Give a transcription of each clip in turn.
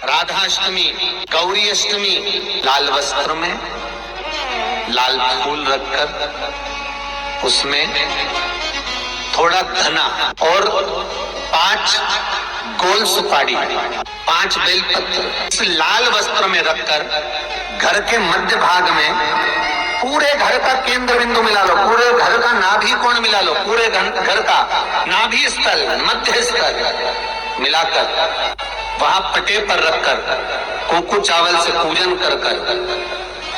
राधाष्टमी, गौरी अष्टमी, लाल वस्त्र में लाल फूल रखकर उसमें थोड़ा धना और 5 गोल सुपारी, 5 बेलपत्र इस लाल वस्त्र में रखकर घर के मध्य भाग में पूरे घर का केंद्र बिंदु मिला लो, पूरे घर का नाभि कोण मिला लो, पूरे घर का नाभि स्थल, मध्य स्थल मिलाकर वहां पटे पर रखकर कुकू चावल से पूजन कर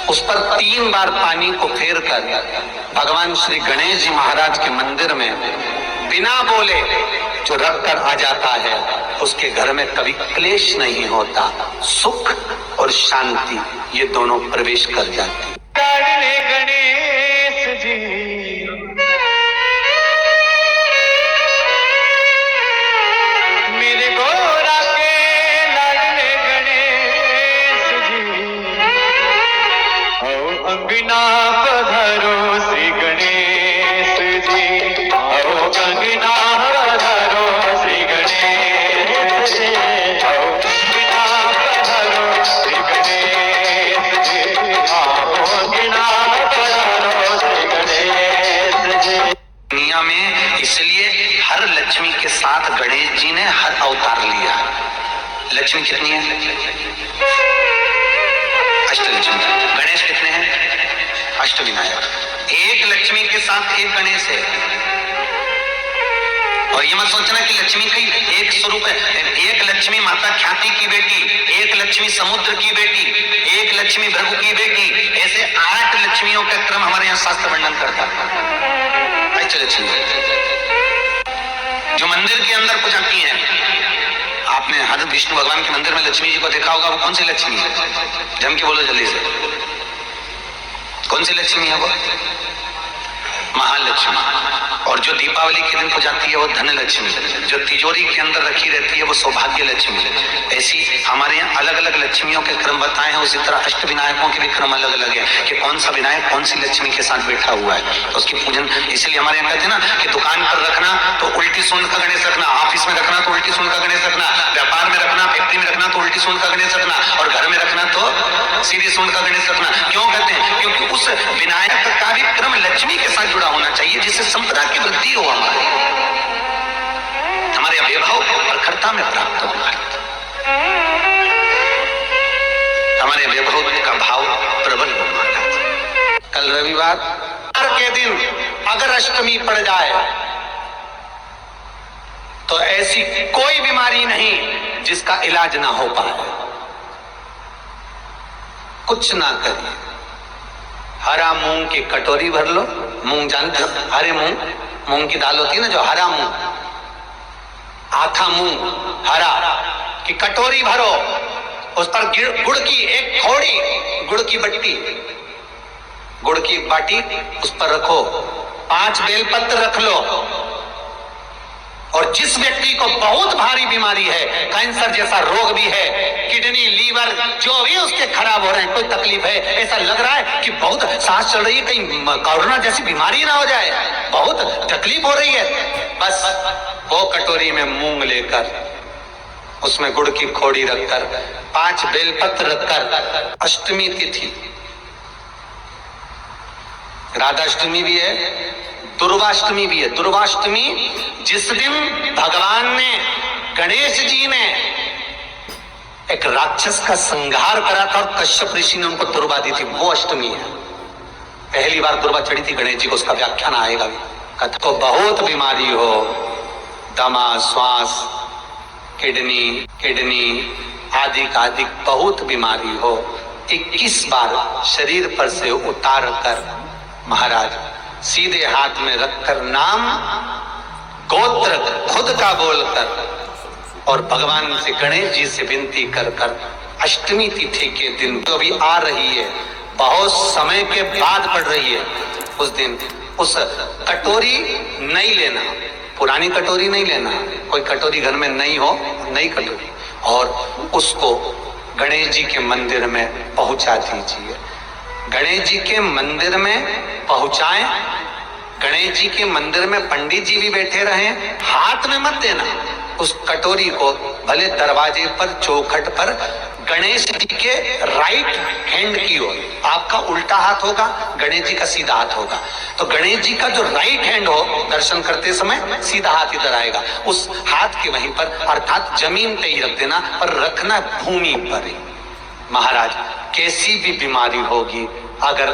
उस पर 3 बार पानी को फेर कर भगवान श्री गणेश जी महाराज के मंदिर में बिना बोले जो रखकर आ जाता है, उसके घर में कभी क्लेश नहीं होता, सुख और शांति ये दोनों प्रवेश कर जाती। गणेश जी मेरे गोरा के लाडले गणेश जी, आओ अंगना पधारो श्री गणेश जी, आओ अंगना पधारो श्री गणेश जी, आओ अंगना पधारो श्री गणेश जी, आओ अंगना पधारो श्री गणेश जी। दुनिया में इसलिए हर लक्ष्मी के साथ गणेश जी ने हर अवतार लिया। लक्ष्मी कितनी है? अष्टलक्ष्मी। गणेश कितने हैं? अष्टविनायक। एक लक्ष्मी के साथ एक गणेश है। और ये मत सोचना कि लक्ष्मी का एक स्वरूप है। एक लक्ष्मी माता ख्याति की बेटी, एक लक्ष्मी समुद्र की बेटी, एक लक्ष्मी भृगु की बेटी, ऐसे 8 लक्ष्मियों का क्रम हमारे यहाँ शास्त्र वर्णन करता है। लक्ष्मी जो मंदिर के अंदर पूजा की है, आपने हर विष्णु भगवान के मंदिर में लक्ष्मी जी को देखा होगा। वो कौन सी लक्ष्मी है? जम के बोलो जल्दी से, कौन सी लक्ष्मी है वो? महालक्ष्मी। और जो दीपावली के दिन पूजाती है वो धन लक्ष्मी, जो तिजोरी के अंदर रखी रहती है वो सौभाग्य लक्ष्मी। ऐसी हमारे यहाँ अलग अलग लक्ष्मियों के क्रम बताए हैं। उसी तरह अष्ट विनायकों के भी क्रम अलग अलग है कि कौन सा विनायक कौन सी लक्ष्मी के साथ बैठा हुआ है, तो उसकी पूजन। इसलिए हमारे यहाँ कहते हैं ना कि दुकान पर रखना तो उल्टी सूंड का गणेश रखना, ऑफिस में रखना तो उल्टी सूंड का गणेश रखना, व्यापार में रखना, फैक्ट्री में रखना तो उल्टी सूंड का गणेश रखना, और घर में रखना तो सीधी सूंड का गणेश रखना। क्यों कहते हैं? क्योंकि उस विनायक का भी क्रम लक्ष्मी के साथ जुड़ा होना चाहिए, जिससे संपदा की वृद्धि हो, हमारे वैभव प्रखरता में प्राप्त हो, हमारे वैभव का भाव प्रबल हो। कल रविवार के दिन अगर अष्टमी पड़ जाए तो ऐसी कोई बीमारी नहीं जिसका इलाज ना हो पाए। कुछ ना करिए, हरा मूंग की कटोरी भर लो। मूंग जानते हो? हरे मूंग की दाल होती है ना, जो हरा मूंग, आथा मूंग हरा की कटोरी भरो, उस पर गुड़ की एक थोड़ी गुड़ की बट्टी, गुड़ की बाटी उस पर रखो, 5 बेलपत्र रख लो। और जिस व्यक्ति को बहुत भारी बीमारी है, कैंसर जैसा रोग भी है, किडनी, लीवर जो भी उसके खराब हो रहे हैं, कोई तकलीफ है, ऐसा लग रहा है कि बहुत सांस चल रही है, कहीं कोरोना जैसी बीमारी ना हो जाए, बहुत तकलीफ हो रही है, बस वो कटोरी में मूंग लेकर उसमें गुड़ की खोड़ी रखकर 5 बेलपत्र रखकर, अष्टमी तिथि, राधाष्टमी भी है, दुर्वाष्टमी भी है। दुर्वाष्टमी जिस दिन भगवान ने, गणेश जी ने एक राक्षस का संहार करा था और कश्यप ऋषि ने उनको दुर्वा दी थी, वो अष्टमी है। पहली बार दुर्वा चढ़ी थी गणेश जी को, उसका व्याख्यान आएगा भी। तो बहुत बीमारी हो, दमा, श्वास, किडनी आदि का आदि बहुत बीमारी हो, 21 बार शरीर पर से उतार कर महाराज सीधे हाथ में रखकर नाम गोत्र खुद का बोलकर और भगवान से, गणेश जी से विनती कर कर अष्टमी तिथि के दिन जो भी आ रही है, बहुत समय के बाद पड़ रही है, उस दिन उस कटोरी नहीं लेना, पुरानी कटोरी नहीं लेना, कोई कटोरी घर में नहीं हो, नई कटोरी, और उसको गणेश जी के मंदिर में पहुंचा दीजिए। गणेश जी के मंदिर में पहुंचाएं, गणेश जी के मंदिर में पंडित जी भी बैठे रहे, हाथ में मत देना, उस कटोरी को भले दरवाजे पर चौखट पर गणेश जी के राइट हैंड की ओर, आपका उल्टा हाथ होगा, गणेश जी का सीधा हाथ होगा, तो गणेश जी का जो राइट हैंड हो दर्शन करते समय सीधा हाथ इधर आएगा, उस हाथ के वहीं पर अर्थात जमीन पे ही रख देना, पर रखना भूमि पर ही। महाराज कैसी भी बीमारी होगी, अगर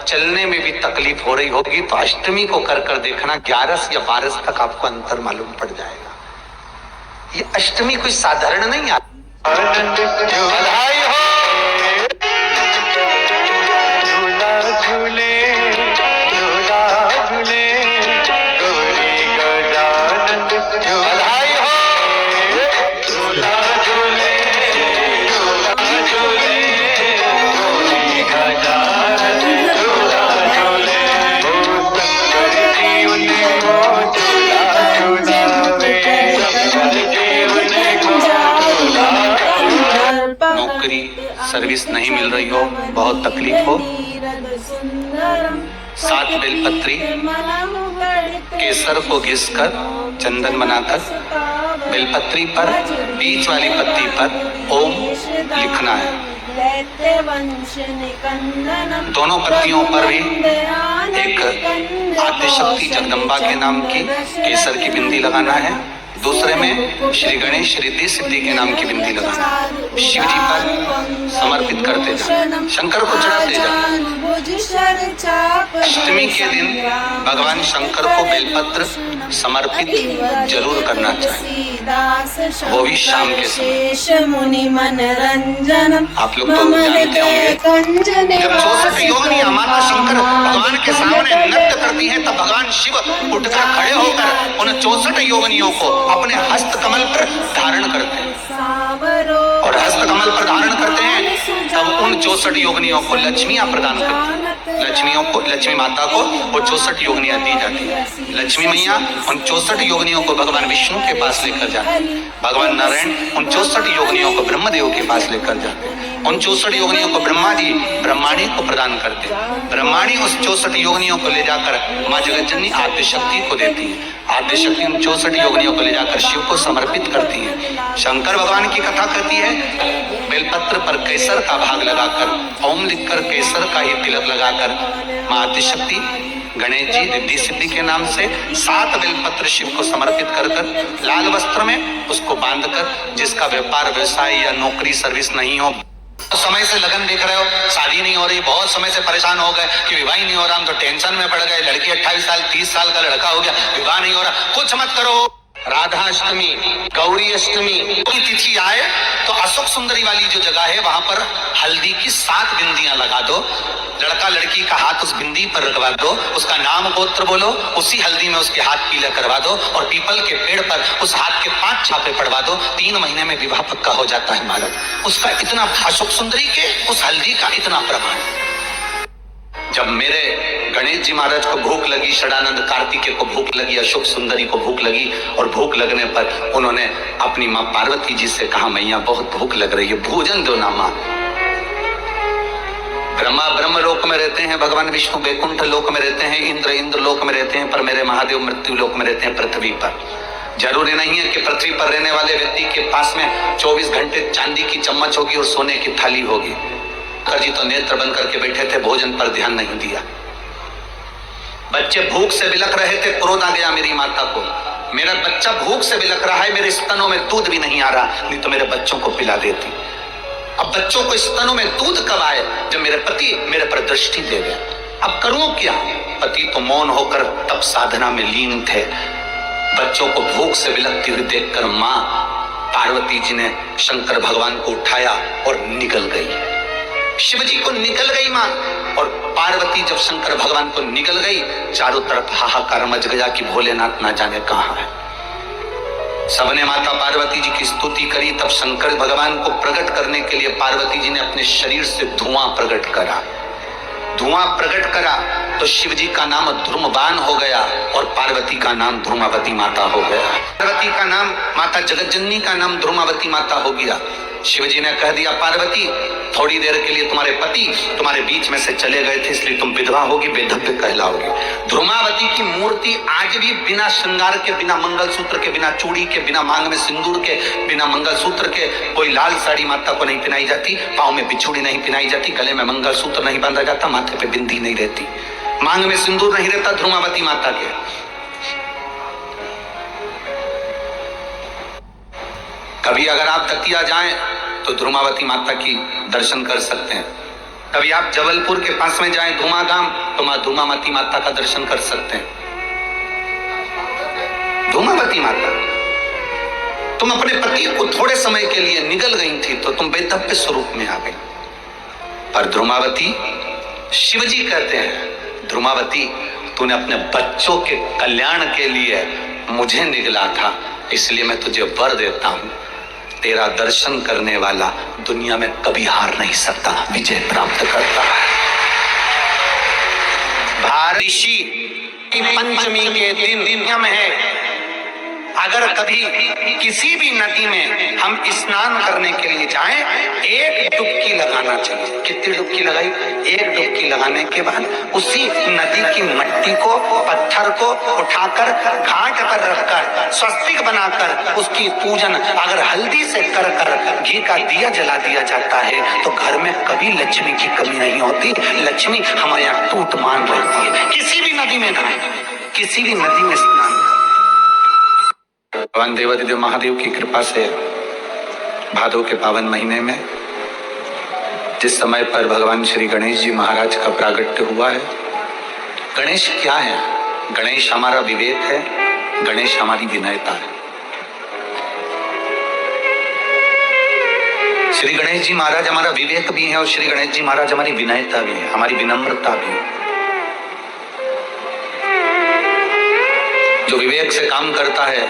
चलने में भी तकलीफ हो रही होगी तो अष्टमी को कर कर देखना, 11 या 12 तक आपको अंतर मालूम पड़ जाएगा। ये अष्टमी कोई साधारण नहीं है। बधाई हो, झूला झूले, झूला झूले, गौरी गजानन। बधाई हो, झूला झूले, झूला झूले, गौरी गजानन, झूला झूले। ओ शंकर जीवन को झूला झूलावे, शंकर जीवन को झूला। नौकरी सर्विस नहीं मिल रही हो, बहुत तकलीफ हो, 7 बेलपत्री केसर को घिसकर चंदन बनाकर बेलपत्री पर बीच वाली पत्ती पर ओम लिखना है। दोनों पत्तियों पर भी एक आद्यशक्ति जगदम्बा के नाम की केसर की बिंदी लगाना है, दूसरे में श्री गणेश रिद्धि सिद्धि के नाम की बिंदी लगाना, शिव जी पर समर्पित करते जाए, शंकर को चढ़ाते जाए। अष्टमी के दिन भगवान शंकर को बेलपत्र समर्पित जरूर करना चाहिए, वो भी शाम के समय। आप लोग तो जानते होंगे, जब 64 योगिनियां माता शंकर भगवान के सामने नृत्य करती हैं, तब भगवान शिव उठकर खड़े होकर उन 64 योगिनियों को अपने हस्त कमल पर धारण करते हैं, और हस्त कमल पर धारण करते हैं, तब उन 64 योगिनियों को लक्ष्मियां प्रदान करती हैं। लक्ष्मियों को, लक्ष्मी माता को वो 64 योगिनियां दी जाती है। लक्ष्मी मैया उन 64 योगिनियों को भगवान विष्णु के पास लेकर जाते हैं, भगवान नारायण उन 64 योगिनियों को ब्रह्मदेव के पास लेकर जाते हैं, उन 64 योगिनियों को ब्रह्मा जी ब्रह्माणी को प्रदान करते हैं, ब्रह्माणी उस 64 योगिनियों को ले जाकर माँ जगतजननी आद्यशक्ति को देती है, आद्यशक्ति उन 64 योगिनियों को ले जाकर शिव को समर्पित करती है। शंकर भगवान की कथा कहती है, बेलपत्र पर केसर का भाग लगाकर ओम लिखकर केसर का ही तिलक लगाकर माँ आद्यशक्ति गणेश जी रिद्धि सिद्धि के नाम से 7 बेलपत्र शिव को समर्पित कर कर लाल वस्त्र में उसको बांधकर, जिसका व्यापार व्यवसाय या नौकरी सर्विस नहीं हो, समय से लगन देख रहे हो, शादी नहीं हो रही, बहुत समय से परेशान हो गए कि विवाह नहीं हो रहा, हम तो टेंशन में पड़ गए, लड़की 28 साल 30 साल का लड़का हो गया, विवाह नहीं हो रहा, कुछ मत करो। राधा अष्टमी, गौरी अष्टमी की तिथि आए तो अशोक सुंदरी वाली जो जगह है वहां पर हल्दी की 7 बिंदियां लगा दो, लड़का लड़की का हाथ उस बिंदी पर रखवा दो, उसका नाम गोत्र बोलो, उसी हल्दी में उसके हाथ पीला करवा दो, और पीपल के पेड़ पर उस हाथ के 5 छापे पड़वा दो, 3 महीने में विवाह पक्का हो जाता है मालूम। उसका इतना, अशोक सुंदरी के उस हल्दी का इतना प्रमाण। जब मेरे गणेश जी महाराज को भूख लगी, षडानंद कार्तिकेय को भूख लगी, अशोक सुंदरी को भूख लगी, और भूख लगने पर उन्होंने अपनी माँ पार्वती जी से कहा, मैया बहुत भूख लग रही है, भोजन दो ना माँ। ब्रह्मा ब्रह्म लोक में रहते हैं, भगवान विष्णु वैकुंठ लोक में रहते हैं, इंद्र लोक में रहते हैं, पर मेरे महादेव मृत्यु लोक में रहते हैं, पृथ्वी पर। जरूरी नहीं है कि पृथ्वी पर रहने वाले व्यक्ति के पास में 24 घंटे चांदी की चम्मच होगी और सोने की थाली होगी। जी तो नेत्र बंद करके बैठे थे, भोजन पर ध्यान नहीं दिया। बच्चे भूख से बिलख रहे थे, क्रोध आ गया मेरी माता को, मेरा बच्चा भूख से बिलख रहा है, मेरे स्तनों में दूध भी नहीं आ रहा, नहीं तो मेरे बच्चों को पिला देती। अब बच्चों को स्तनों में दूध कब आए? जब मेरे पति मेरे पर दृष्टि दे गए। अब करूं क्या? पति तो मौन होकर तब साधना में लीन थे। बच्चों को भूख से बिलखती हुई देखकर माँ पार्वती जी ने शंकर भगवान को उठाया और निकल गई। शिव जी को निकल गई माँ, और पार्वती जब शंकर भगवान को निकल गई, चारों तरफ हाहाकार मच गया कि भोलेनाथ ना जाने कहाँ है। सबने माता पार्वती जी की स्तुति करी। तब शंकर भगवान को प्रकट करने के लिए पार्वती जी ने अपने शरीर से धुआं प्रकट करा। धुआं प्रकट करा तो शिव जी का नाम ध्रुमबान हो गया और पार्वती का नाम ध्रुमावती माता हो गया। पार्वती का नाम, माता जगतजननी का नाम ध्रुमावती माता हो गया। शिव जी ने कह दिया, पार्वती थोड़ी देर के लिए तुम्हारे पति तुम्हारे बीच में से चले गए थे, इसलिए तुम विधवा होगी, बेधव्य कहलाओगी। ध्रुमावती की मूर्ति आज भी बिना श्रृंगार के, बिना मंगलसूत्र के, बिना चूड़ी के, बिना मांग में सिंदूर के, बिना मंगलसूत्र के कोई लाल साड़ी माता को नहीं पहनाई जाती, पांव में बिछुड़ी नहीं पहनाई जाती, गले में मंगलसूत्र नहीं बांधा जाता, माथे पे बिंदी नहीं रहती, मांग में सिंदूर नहीं रहता ध्रुमावती माता के। कभी अगर आप दतिया जाएं तो ध्रुमावती माता की दर्शन कर सकते हैं। कभी आप जबलपुर के पास में जाएं धूमागाम तो मां धूमावती माता का दर्शन कर सकते हैं। धूमावती माता, तुम अपने पति को थोड़े समय के लिए निगल गई थी तो तुम बेधव्य स्वरूप में आ गई, पर ध्रुमावती, शिवजी कहते हैं, ध्रुमावती तूने अपने बच्चों के कल्याण के लिए मुझे निगला था, इसलिए मैं तुझे वर देता हूं, तेरा दर्शन करने वाला दुनिया में कभी हार नहीं सकता, विजय प्राप्त करता है। भारती की पंचमी के दिन नियम है, अगर कभी किसी भी नदी में हम स्नान करने के लिए जाएं, एक डुबकी लगाना चाहिए। कितनी डुबकी लगाई? एक डुबकी लगाने के बाद उसी नदी की मिट्टी को, पत्थर को उठाकर घाट पर रखकर स्वस्तिक बनाकर उसकी पूजन अगर हल्दी से कर कर घी का दिया जला दिया जाता है तो घर में कभी लक्ष्मी की कमी नहीं होती। लक्ष्मी हमारे यहाँ टूट मान रहती है। किसी भी नदी में नहाए, किसी भी नदी में स्नान। भगवान देवाधिदेव महादेव की कृपा से भादव के पावन महीने में जिस समय पर भगवान श्री गणेश जी महाराज का प्रागट्य हुआ है, गणेश क्या है? गणेश हमारा विवेक है, गणेश हमारी विनयता है। श्री गणेश जी महाराज हमारा विवेक भी है और श्री गणेश जी महाराज हमारी विनयता भी है, हमारी विनम्रता भी है। जो विवेक से काम करता है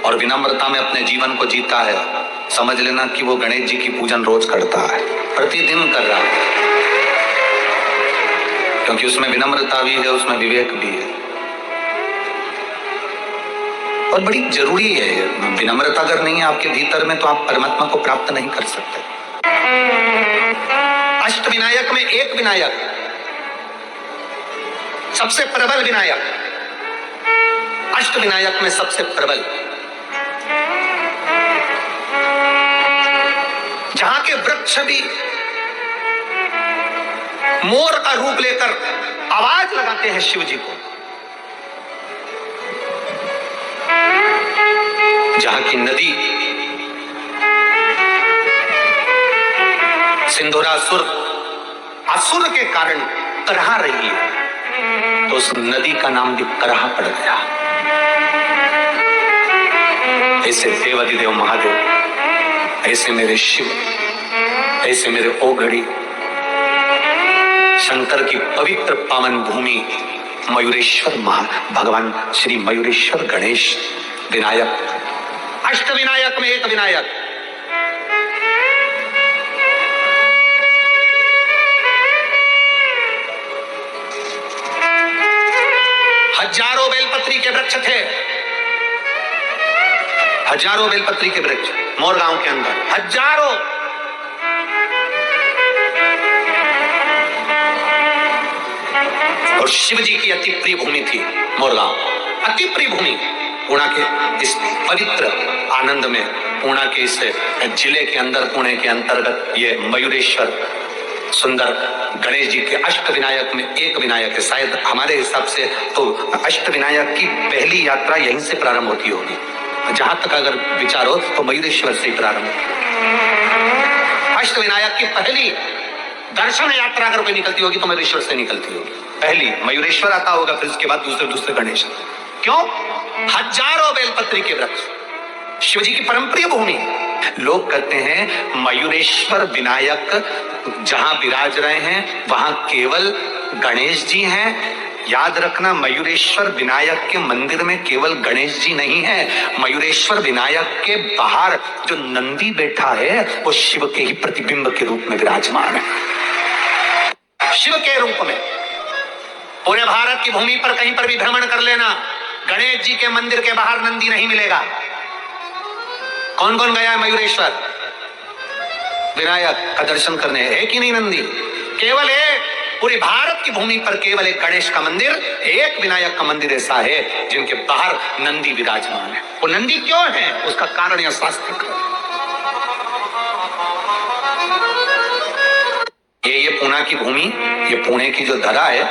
और विनम्रता में अपने जीवन को जीता है, समझ लेना कि वो गणेश जी की पूजन रोज करता है, प्रतिदिन कर रहा है, क्योंकि उसमें विनम्रता भी है, उसमें विवेक भी है। और बड़ी जरूरी है, विनम्रता अगर नहीं है आपके भीतर में तो आप परमात्मा को प्राप्त नहीं कर सकते। अष्ट विनायक में एक विनायक, सबसे प्रबल विनायक, अष्ट विनायक में सबसे प्रबल, जहां के वृक्ष भी मोर का रूप लेकर आवाज लगाते हैं शिव जी को, जहां की नदी सिंधुरासुर असुर के कारण करहा रही है, तो उस नदी का नाम भी करहा पड़ गया। ऐसे देवाधिदेव महादेव, ऐसे मेरे शिव, ऐसे मेरे ओघड़ी, शंकर की पवित्र पावन भूमि मयूरेश्वर भगवान श्री मयूरेश्वर गणेश विनायक, अष्ट विनायक में एक विनायक। हजारों बेलपत्री के वृक्ष थे, हजारों बेलपत्री के वृक्ष मोरगांव के अंदर, हजारों। और शिव जी की अति प्रिय भूमि थी मोरगांव, अति प्रिय भूमि। पुणे के इस पवित्र आनंद में, पुणे के इस जिले के अंदर, पुणे के अंतर्गत ये मयूरेश्वर सुंदर गणेश जी के अष्ट विनायक में एक विनायक है। शायद हमारे हिसाब से तो अष्ट विनायक की पहली यात्रा यहीं से प्रारंभ होती होगी, जहां तक अगर विचार हो तो मयूरेश्वर से ही प्रारंभ। अष्ट विनायक की पहली दर्शन यात्रा अगर कोई निकलती होगी तो मयूरेश्वर से निकलती होगी। पहली मयूरेश्वर आता होगा, फिर उसके बाद दूसरे दूसरे गणेश। क्यों? हजारों बेलपत्री के वृक्ष, शिव जी की परम प्रिय भूमि। लोग कहते हैं मयूरेश्वर विनायक जहां विराज रहे हैं वहां केवल गणेश जी हैं। याद रखना, मयूरेश्वर विनायक के मंदिर में केवल गणेश जी नहीं है, मयूरेश्वर विनायक के बाहर जो नंदी बैठा है वो शिव के ही प्रतिबिंब के रूप में विराजमान है। शिव के रूप में पूरे भारत की भूमि पर कहीं पर भी भ्रमण कर लेना, गणेश जी के मंदिर के बाहर नंदी नहीं मिलेगा। कौन कौन गया है मयूरेश्वर? विनायक का दर्शन करने, है कि नहीं नंदी? केवल एक पूरे भारत की भूमि पर केवल एक गणेश का मंदिर, एक विनायक का मंदिर ऐसा है जिनके बाहर नंदी विराजमान है। वो नंदी क्यों है, उसका कारण यह शास्त्र का। ये पुणे की भूमि, ये पुणे की जो धरा है,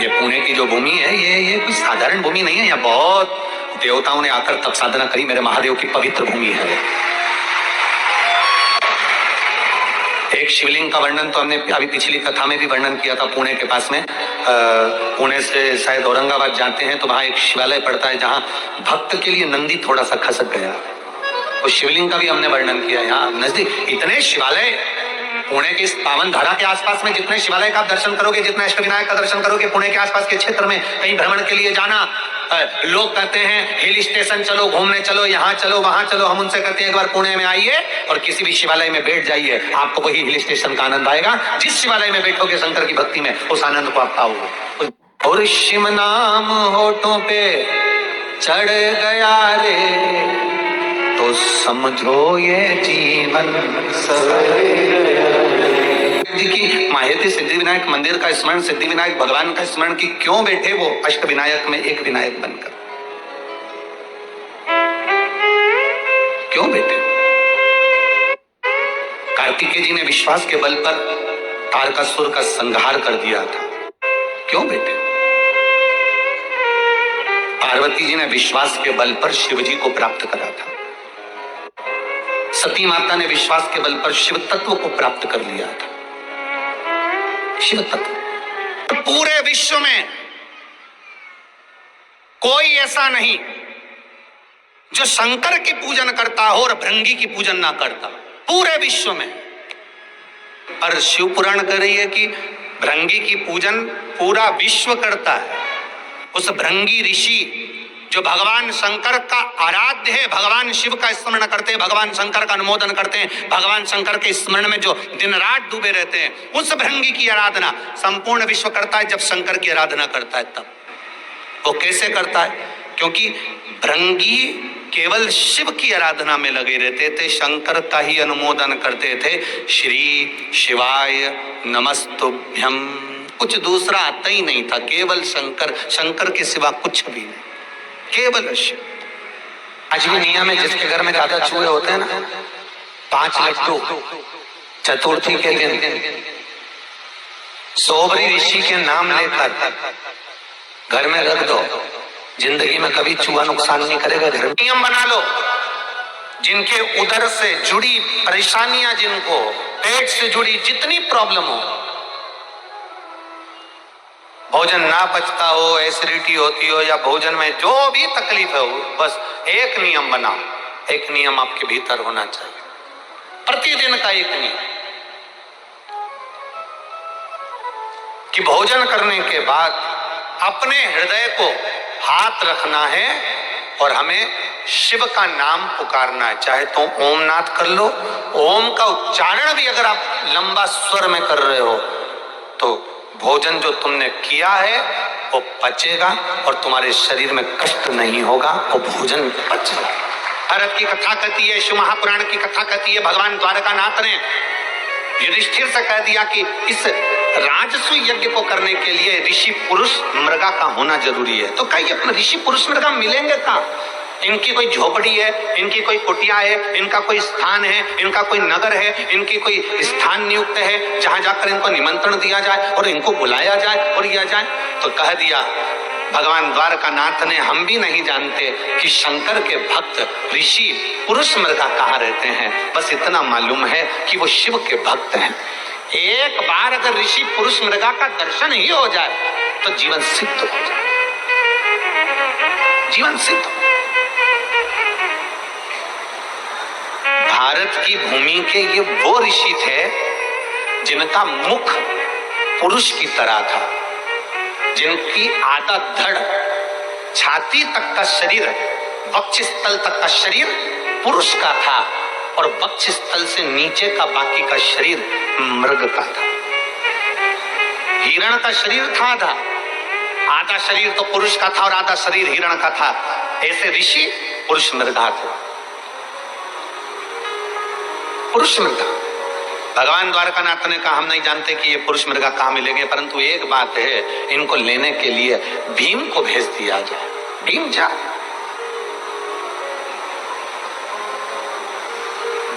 ये पुणे की जो भूमि है, ये कोई साधारण भूमि नहीं है। यहाँ बहुत देवताओं ने आकर तप साधना करी, मेरे महादेव की पवित्र भूमि है। एक शिवलिंग का वर्णन तो हमने अभी पिछली कथा में भी वर्णन किया था। पुणे के पास में पुणे से शायद औरंगाबाद जाते हैं तो वहां एक शिवालय पड़ता है जहां भक्त के लिए नंदी थोड़ा सा खसक गया। उस शिवलिंग का भी हमने वर्णन किया। यहाँ नजदीक इतने शिवालय, पुणे की इस पावन धारा के आसपास में जितने शिवालय का आप दर्शन करोगे, जितने अष्टविनायक का दर्शन करोगे, पुणे के आसपास के क्षेत्र में कहीं भ्रमण के लिए जाना, लोग कहते हैं हिल स्टेशन चलो, घूमने चलो, यहाँ चलो, वहां चलो। हम उनसे कहते हैं एक बार पुणे में आइए और किसी भी शिवालय में बैठ जाइए, आपको वही हिल स्टेशन का आनंद आएगा। जिस शिवालय में बैठोगे शंकर की भक्ति में, उस आनंद को आप पाओगे। और शिव नाम होठों पे चढ़ गया रे, तो समझो ये जीवन की माहेती सिद्धि विनायक मंदिर का स्मरण, सिद्धि विनायक भगवान का स्मरण की क्यों बैठे वो अष्ट विनायक में एक विनायक बनकर, क्यों बैठे? कार्तिकेय जी ने विश्वास के बल पर तारकासुर का संहार कर दिया था, क्यों बैठे? पार्वती जी ने विश्वास के बल पर शिव जी को प्राप्त करा था। सती माता ने विश्वास के बल पर शिव तत्व को प्राप्त कर लिया था। शिव तत्व पूरे विश्व में कोई ऐसा नहीं जो शंकर की पूजन करता हो और भृंगी की पूजन ना करता, पूरे विश्व में। पर शिव पुराण कह रही है कि भृंगी की पूजन पूरा विश्व करता है। उस भृंगी ऋषि जो भगवान शंकर का आराध्य है, भगवान शिव का स्मरण करते हैं, भगवान शंकर का अनुमोदन करते हैं, भगवान शंकर के स्मरण में जो दिन रात डूबे रहते हैं, उस भृंगी की आराधना संपूर्ण विश्व करता है। जब शंकर की आराधना करता है तब वो कैसे करता है? क्योंकि भृंगी केवल शिव की आराधना में लगे रहते थे, शंकर का ही अनुमोदन करते थे। श्री शिवाय नमस्तुभ्यम, कुछ दूसरा आता ही नहीं था, केवल शंकर, शंकर के सिवा कुछ भी नहीं, केवल शिव। आज भी नियम है, जिसके घर में ज्यादा चूहे होते हैं ना, 5 लड्डू चतुर्थी के दिन सोबरी ऋषि के नाम लेकर घर में रख दो, जिंदगी में कभी चूहा नुकसान नहीं करेगा। घर में नियम बना लो, जिनके उदर से जुड़ी परेशानियां, जिनको पेट से जुड़ी जितनी प्रॉब्लम हो, भोजन ना पचता हो, एसिडिटी होती हो, या भोजन में जो भी तकलीफ हो, बस एक नियम बनाओ। एक नियम आपके भीतर होना चाहिए, प्रतिदिन का एक नियम, कि भोजन करने के बाद अपने हृदय को हाथ रखना है और हमें शिव का नाम पुकारना है। चाहे तो ओम नाथ कर लो, ओम का उच्चारण भी अगर आप लंबा स्वर में कर रहे हो तो भोजन जो तुमने किया है वो पचेगा और तुम्हारे शरीर में कष्ट नहीं होगा, वो भोजन पच जाएगा। भारत की कथा कहती है, शिव महापुराण की कथा कहती है, भगवान द्वारकानाथ ने युधिष्ठिर से कह दिया कि इस राजसूय यज्ञ को करने के लिए ऋषि पुरुष मृगा का होना जरूरी है। तो कहीं अपने ऋषि पुरुष मृगा मिलेंगे कहाँ? इनकी कोई झोपड़ी है, इनकी कोई कुटिया है, इनका कोई स्थान है, इनका कोई नगर है, इनकी कोई स्थान नियुक्त है जहां जाकर इनको निमंत्रण दिया जाए और इनको बुलाया जाए और किया जाए। तो कह दिया भगवान द्वारकानाथ ने, हम भी नहीं जानते कि शंकर के भक्त ऋषि पुरुष मृगा कहाँ रहते हैं, बस इतना मालूम है कि वो शिव के भक्त हैं। एक बार अगर ऋषि पुरुष मृगा का दर्शन ही हो जाए तो जीवन सिद्ध हो जाए, जीवन सिद्ध। भारत की भूमि के ये वो ऋषि थे जिनका मुख पुरुष की तरह था, जिनकी आधा धड़, छाती तक का शरीर, वक्षस्थल तक का शरीर पुरुष का था और वक्षस्थल से नीचे का बाकी का शरीर मृग का था। हिरण का शरीर था आधा शरीर तो पुरुष का था और आधा शरीर हिरण का था। ऐसे ऋषि पुरुष मृगा थे, पुरुष मृगा। भगवान द्वारकानाथ ने कहा हम नहीं जानते कि ये पुरुष मृगा कहाँ मिलेंगे, परंतु एक बात है, इनको लेने के लिए भीम को भेज दिया जाए। भीम जा